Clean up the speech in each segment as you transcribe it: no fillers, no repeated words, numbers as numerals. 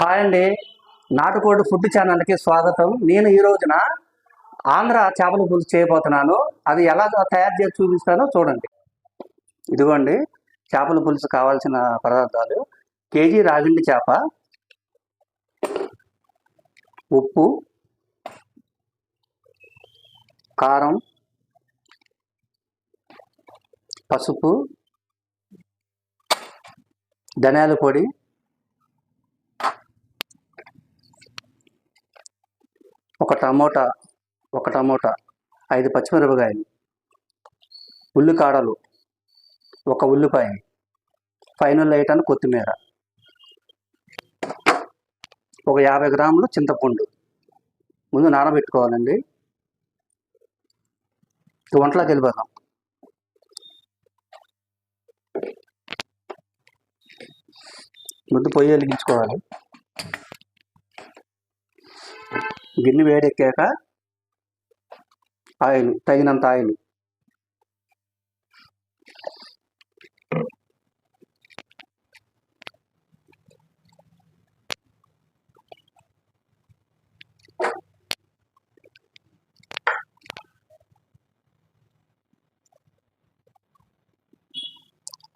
Hi అండి. నాటుకోడి food ఛానల్కి స్వాగతం. నేను ఈ రోజున ఆంధ్ర చేపల పులుసు చేయబోతున్నాను. అది ఎలా తయారు చేసి చూపిస్తానో చూడండి. ఇదిగోండి చేపల పులుసు కావాల్సిన పదార్థాలు: కేజీ రాగిండి చేప, ఉప్పు, కారం, పసుపు, ధనియాల పొడి, ఒక టమోటా, 5 పచ్చిమిరపకాయలు, ఉల్లికాడలు, 1 ఉల్లిపాయ, ఫైనల్ ఐటమ్ కొత్తిమీర, ఒక 50 గ్రాములు చింతపండు. ముందు నానబెట్టుకోవాలండి. వంటలోకి వెళ్ళిపోదాం. ముందు పొయ్యి వెలిగించుకోవాలి. గిన్నె వేడెక్కాక ఆయిల్, తగినంత ఆయిల్,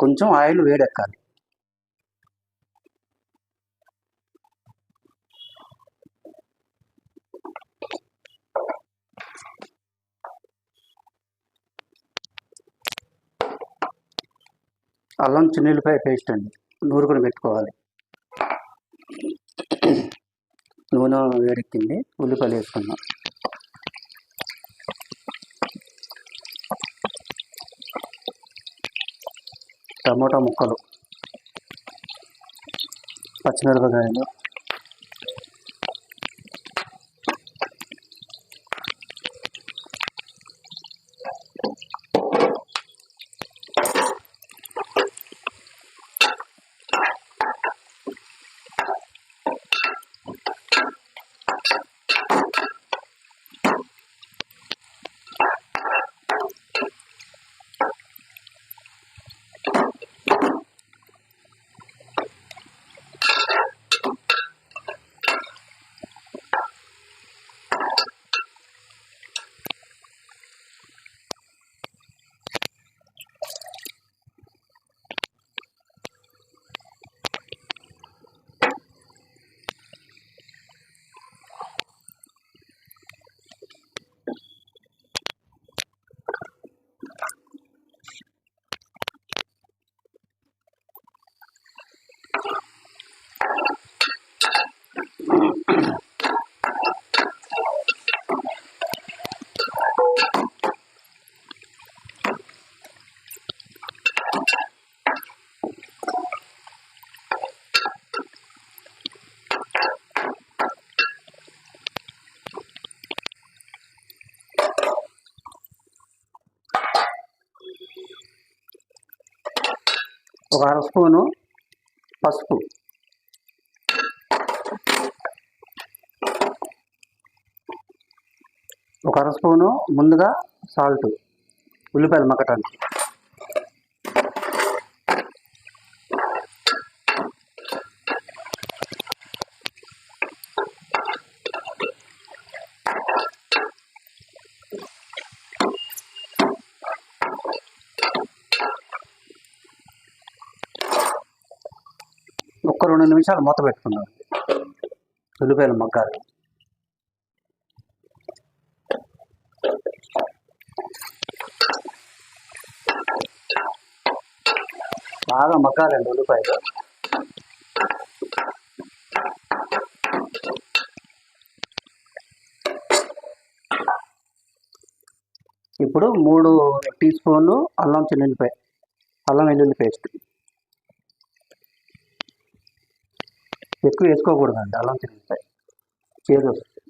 కొంచెం ఆయిల్ వేడెక్కాలి. అల్లం చిన్నుల్లిపాయ పేస్ట్ అండి, నూరుకొని పెట్టుకోవాలి. నూనె వేడెక్కింది, ఉల్లిపాయలు వేసుకున్నాం. టమోటా ముక్కలు, పచ్చిమిరపకాయలు, ఒక 1/2 స్పూను పసుపు, ఒక 1/2 స్పూను ముందుగా సాల్ట్, ఉల్లిపాయలు మగ్గటానికి, ఒక్క 2 నిమిషాలు మూత పెట్టుకున్నాం. ఉల్లిపాయలు మగ్గాలి. బాగా మగ్గాలండి ఉల్లిపాయలు. ఇప్పుడు 3 టీ స్పూన్లు అల్లం వెల్లుల్లి పేస్ట్. ఎక్కువ వేసుకోకూడదండి, అల్లం చిన్నుల్లిపాయ చేదు వస్తుంది.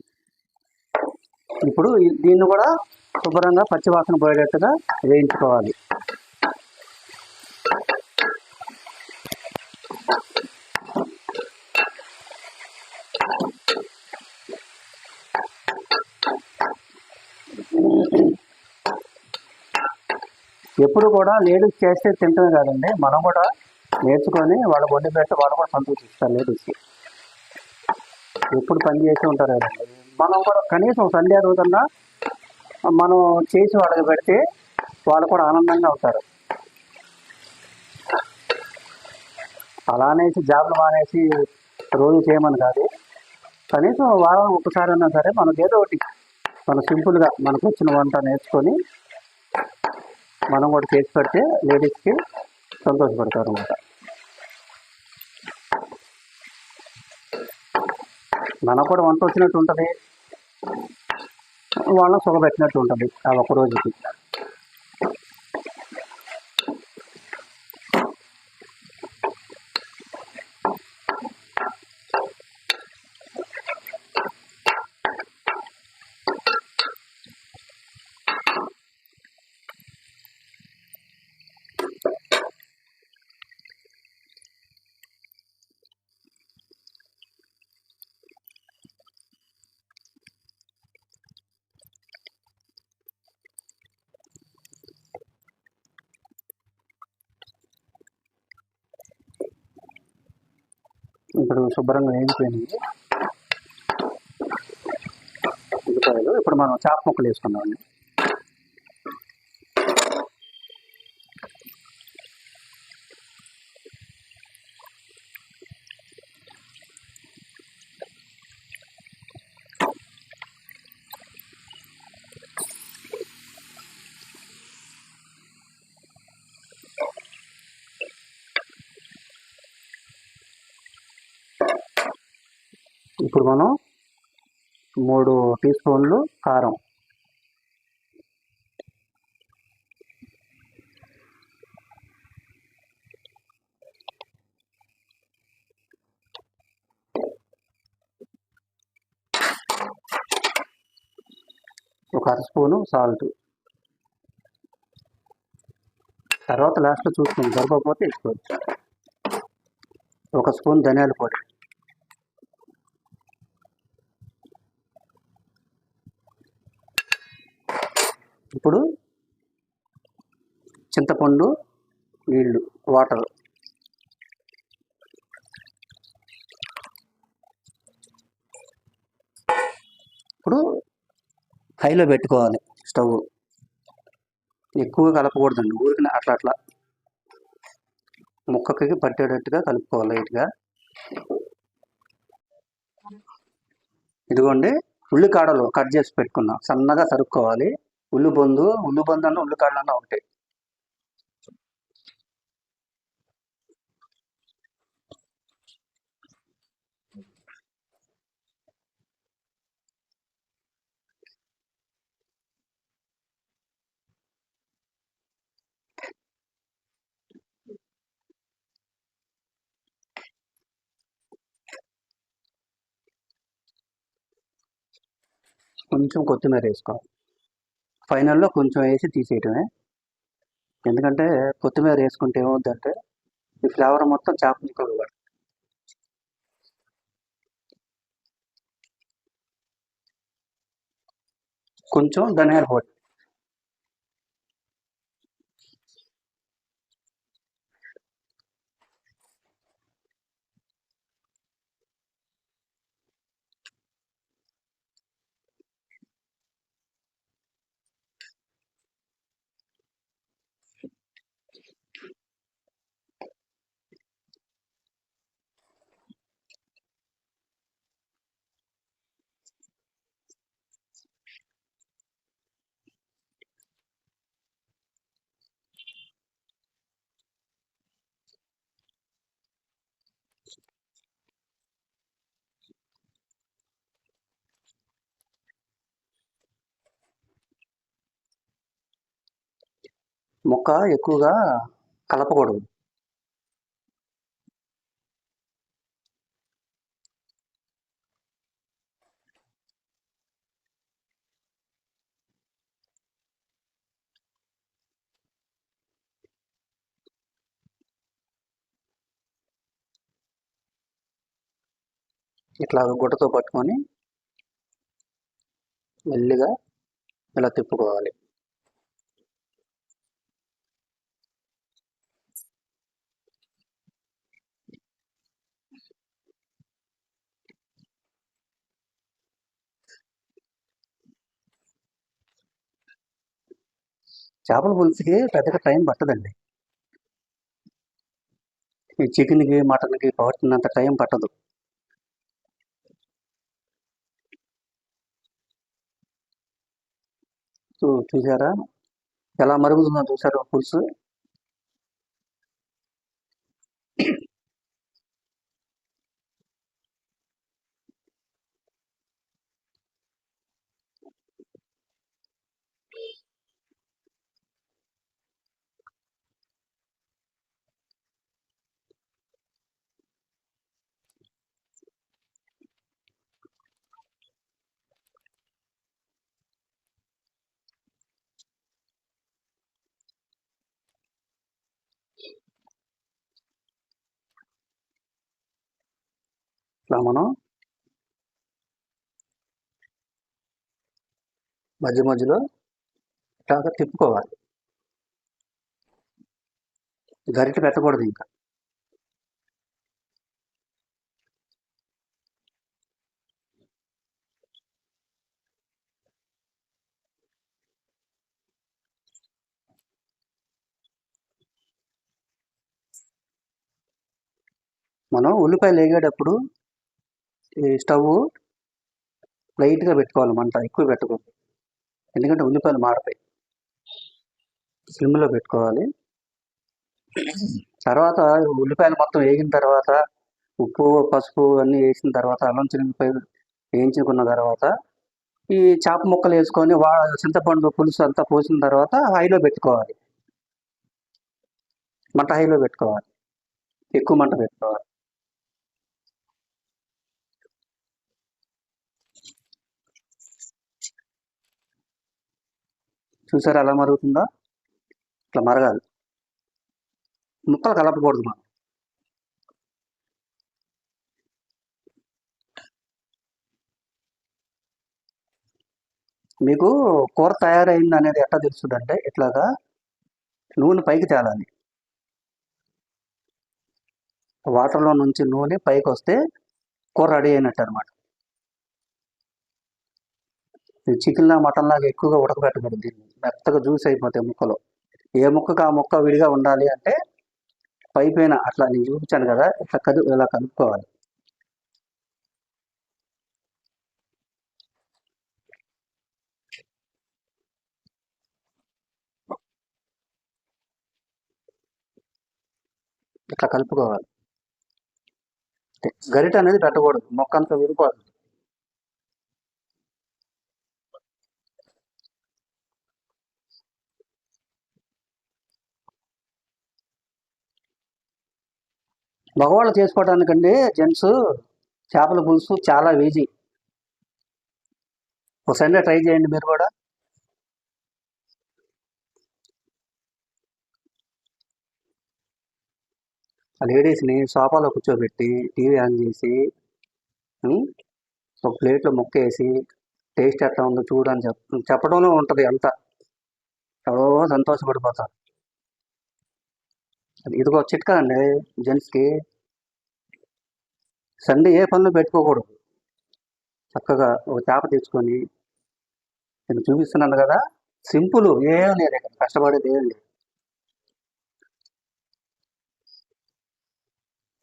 ఇప్పుడు దీన్ని కూడా శుభ్రంగా పచ్చివాసన పోయేటట్టుగా వేయించుకోవాలి. ఎప్పుడు కూడా లేడీస్ చేస్తే తింటమే కాదండి, మనం కూడా నేర్చుకొని వాళ్ళ వండి పెట్టి వాళ్ళు కూడా సంతోషిస్తారు లేడీస్కి. ఎప్పుడు పని చేసి ఉంటారు కదండి. మనం కూడా కనీసం సండే రోజన్నా మనం చేసి వాళ్ళకి పెడితే వాళ్ళు కూడా ఆనందంగా ఉంటారు. అలా అనేసి జాబ్లు మానేసి రోజు చేయమని కాదు, కనీసం వారం ఒకసారి అన్నా సరే మనకు ఏదో ఒకటి మనం సింపుల్గా మనకు వచ్చిన వంట నేర్చుకొని మనం కూడా చేసి పెడితే లేడీస్కి సంతోషపడతారు అన్నమాట. మనకు కూడా వంట వచ్చినట్టు ఉంటుంది, వాళ్ళని సుఖపెట్టినట్టు ఉంటుంది ఆ ఒక రోజుకి. ఇప్పుడు శుభ్రంగా వేగిపోయినాయి ఉల్లిపాయలు. ఇప్పుడు మనం చాప ముక్కలు వేసుకుందామండి. ఇప్పుడు మనం 3 టీ స్పూన్లు కారం, ఒక అర స్పూను సాల్ట్, తర్వాత లాస్ట్లో చూసుకుని సరిపోతే వేసుకోవచ్చు. 1 స్పూన్ ధనియాల పొడి, ఇప్పుడు చింతపండు నీళ్ళు, వాటర్. ఇప్పుడు హైలో పెట్టుకోవాలి స్టవ్, ఎక్కువ కలపకూడదండి, ఊరికి అట్లా అట్లా ముక్కకి పట్టేటట్టుగా కలుపుకోవాలి లైట్గా. ఇదిగోండి ఉల్లికాడలు కట్ చేసి పెట్టుకున్నాం, సన్నగా తరుక్కోవాలి. ఉల్లిబొందు అన్న ఉల్లికాడలన్నా ఒకటి. కొంచెం కొత్తిమీర వేసుకోవాలి, ఫైనల్లో కొంచెం వేసి తీసేయటమే. ఎందుకంటే కొత్తిమీర వేసుకుంటే ఏమవుతుందంటే ఈ ఫ్లేవర్ మొత్తం చేప ముక్కలు పడుతుంది. కొంచెం ధనియాల పొడి, ముక్క ఎక్కువగా కలపకూడదు. ఇట్లా గుడ్డతో పట్టుకొని మెల్లిగా ఇలా తిప్పుకోవాలి. చేపల పులుసుకి పెద్దగా టైం పట్టదండి. ఈ చికెన్కి మటన్కి పట్టినంత టైం పట్టదు. చూసారా ఎలా మరుగుతుందో చూసారా పులుసు. ఇట్లా మనం మధ్య మధ్యలో ఇట్లాగా తిప్పుకోవాలి. గరిటె పెట్టకూడదు ఇంకా. మనం ఉల్లిపాయలు వేగేటప్పుడు ఈ స్టవ్ లైట్గా పెట్టుకోవాలి, మంట ఎక్కువ పెట్టకూడదు. ఎందుకంటే ఉల్లిపాయలు మాడతాయి. స్లిమ్లో పెట్టుకోవాలి. తర్వాత ఉల్లిపాయలు మొత్తం వేగిన తర్వాత ఉప్పు పసుపు అన్నీ వేసిన తర్వాత అల్లం చిల్లిపాయలు వేయించుకున్న తర్వాత ఈ చేప ముక్కలు వేసుకొని చింతపండు పులుసు అంతా పోసిన తర్వాత హైలో పెట్టుకోవాలి. మంట హైలో పెట్టుకోవాలి, ఎక్కువ మంట పెట్టుకోవాలి. చూసారా ఎలా మరుగుతుందో? ఇట్లా మరగాలి, ముక్కలు కలపకూడదు మనం. మీకు కూర తయారైంది అనేది ఎట్లా తెలుస్తుందంటే ఇట్లాగా నూనె పైకి తేలాలి. వాటర్లో నుంచి నూనె పైకి వస్తే కూర రెడీ అయినట్టు అనమాట. చికెన్లా మటన్ లాగా ఎక్కువగా ఉడకబెట్టకూడదు. దీన్ని మెత్తగా జ్యూస్ అయిపోతాయి ముక్కలు. ఏ ముక్కకు ఆ ముక్క విడిగా ఉండాలి అంటే పైపైన అట్లా నేను చూపించాను కదా, ఇట్లా ఇలా కలుపుకోవాలి. ఇట్లా కలుపుకోవాలి. గరిట అనేది పెట్టకూడదు, మొక్క అంతా విరిపోదు. మగవాళ్ళు చేసుకోవడానికండి జెంట్స్ చేపల పులుసు చాలా ఈజీ. ఒక సండే ట్రై చేయండి మీరు కూడా. ఆ లేడీస్ని సోఫాలో కూర్చోబెట్టి టీవీ ఆన్ చేసి ఒక ప్లేట్లో ముక్క వేసి టేస్ట్ ఎట్లా ఉందో చూడని చెప్పడంలో ఉంటుంది అంతా. ఎవరో సంతోషపడిపోతారు. ఇదిగో చిట్కా అండి జెంట్స్కి. సండే ఏ పనులు పెట్టుకోకూడదు. చక్కగా ఒక చేప తెచ్చుకొని నేను చూపిస్తున్నాను కదా, సింపుల్, ఏం లేదు ఇక్కడ, కష్టపడేది ఏం లేదు.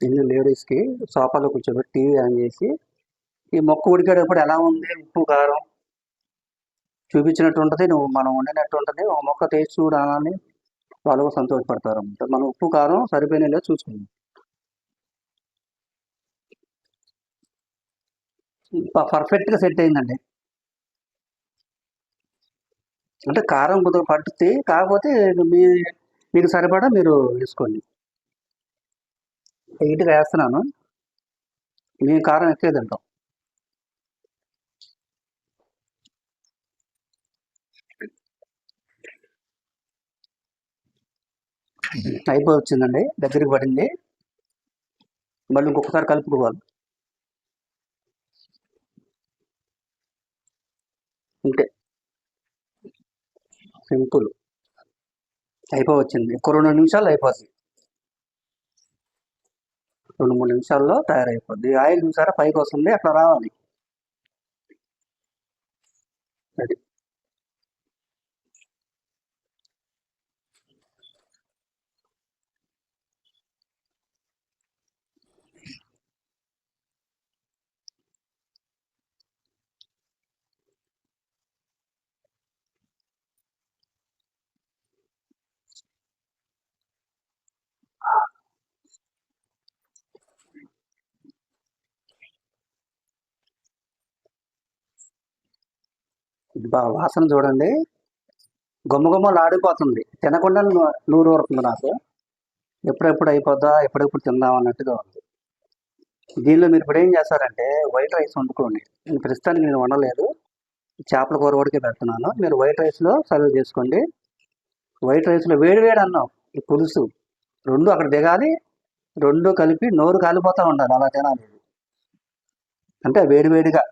ఇన్ని లేడీస్కి సోఫాలో కూర్చోబెట్టి టీవీ ఆన్ చేసి ఈ మొక్క ఉడికేటప్పుడు ఎలా ఉంది, ఉప్పు కారం చూపించినట్టు ఉంటుంది, మనం వండినట్టు ఉంటుంది. ఒక మొక్క టేస్ట్ చూడాలని వాళ్ళు సంతోషపడతారు. మనం ఉప్పు కారం సరిపోయిన లేదు చూసుకుందాం. పర్ఫెక్ట్గా సెట్ అయిందండి. అంటే కారం కొద్దిగా పట్టుద్ది, కాకపోతే మీకు సరిపడా మీరు వేసుకోండి. లైట్గా వేస్తున్నాను, మేము కారం ఎక్కువ తింటాం. అయిపోవచ్చిందండి, దగ్గరికి పడింది. మళ్ళీ ఇంకొకసారి కలుపుకోవాలి. ఇంతే, సింపుల్, అయిపోవచ్చింది. ఇంకో 2 నిమిషాలు అయిపోద్ది. 2-3 నిమిషాల్లో తయారైపోద్ది. ఆయిల్ చూసారా పైకి వస్తుంది, అట్లా రావాలి. అది వాసన చూడండి, గుమ్మగుమ్మలు ఆడిపోతుంది. తినకుండా నూరు ఊరుతుంది నాకు. ఎప్పుడెప్పుడు అయిపోద్దా, ఎప్పుడెప్పుడు తిందాం అన్నట్టుగా ఉంది. దీనిలో మీరు ఇప్పుడు ఏం చేస్తారంటే వైట్ రైస్ వండుకోండి. ప్రస్తుతానికి నేను వండలేదు, చేపల కూర వరకే పెడుతున్నాను. మీరు వైట్ రైస్లో సర్వ్ చేసుకోండి. వైట్ రైస్లో వేడి వేడి అన్నం, ఈ పులుసు రెండు అక్కడ దిగాలి, రెండు కలిపి నోరు కాలిపోతూ ఉండాలి, అలా తినాలి. అంటే వేడివేడిగా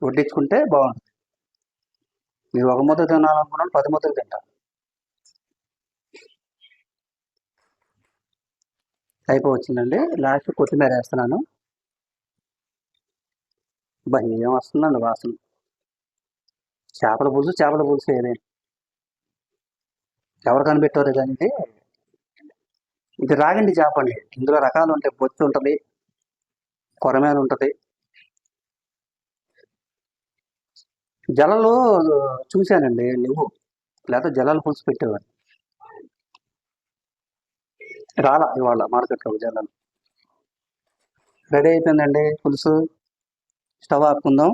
వడ్డించుకుంటే బాగుంటుంది. మీరు ఒక ముద్ద తినాలనుకున్నాను, 10 ముద్దలు తింటారు. అయిపోవచ్చిందండి. లాస్ట్ కొత్తిమీర వేస్తున్నాను. ఏం వస్తుందండి వాసన. చేపల పులుసు ఏదే ఎవరు కనిపెట్టారు కానీ ఇది రాగండి చేప అండి. ఇందులో రకాలు ఉంటాయి, బొచ్చు ఉంటుంది, కొరమేను ఉంటుంది. జలలు చూశానండి నువ్వు, లేకపోతే జలాలు పులుసు పెట్టేవాడు. రాలా ఇవాళ మార్కెట్లో జలాలు. రెడీ అయిపోయిందండి పులుసు. స్టవ్ ఆపుకుందాం.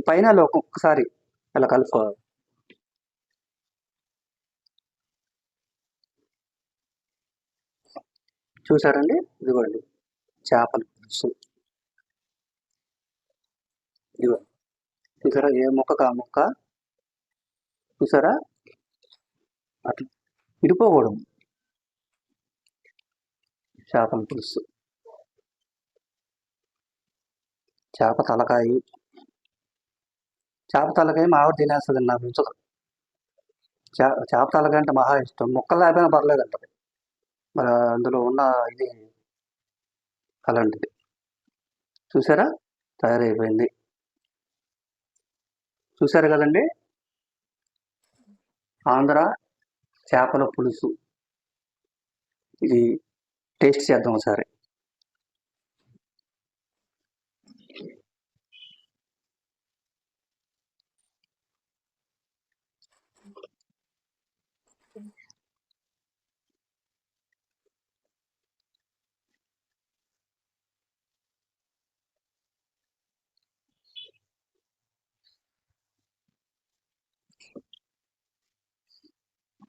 పైన ఒక్కొక్కసారి ఇలా కలుపుకోవాలి. చూసారండి, ఇదిగోండి చేపల పులుసు. ఇదిగో చూసారా, ఏ ముక్క కా ముక్క. చూసారా, అట్లా విడిపోకూడదు. చేపల పులుసు, చేప తలకాయ. చేప తలకాయ మా ఆవిడ తినేస్తుంది, నాకు ఉంచదు. చేప తలకాయ అంటే మహా ఇష్టం, ముక్కలు లేకపోయినా పర్లేదు అంటది. మరి అందులో ఉన్న ఇది అలాంటిది. చూసారా, తయారైపోయింది. చూసారు కదండి, ఆంధ్ర చేపల పులుసు. ఇది టేస్ట్ చేద్దాం ఒకసారి.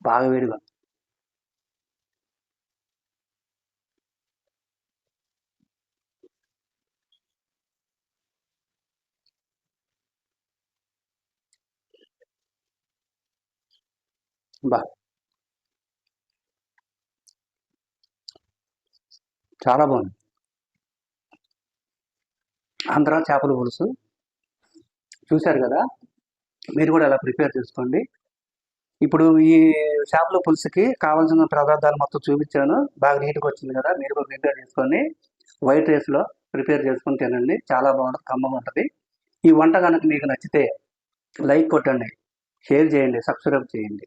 బాగా వేడిగా. బా చాలా బాగుంది. ఆంధ్ర చేపల పులుసు చూశారు కదా, మీరు కూడా ఎలా ప్రిపేర్ చేసుకోండి. ఇప్పుడు ఈ చేపల పులుసుకి కావాల్సిన పదార్థాలు మొత్తం చూపించాను, బాగా నీట్గా వచ్చింది కదా. మీరు కూడా ప్రిపేర్ చేసుకొని వైట్ రైస్లో ప్రిపేర్ చేసుకొని తినండి, చాలా బాగుంటుంది, కమ్మగా ఉంటుంది. ఈ వంట కనుక మీకు నచ్చితే లైక్ కొట్టండి, షేర్ చేయండి, సబ్స్క్రైబ్ చేయండి.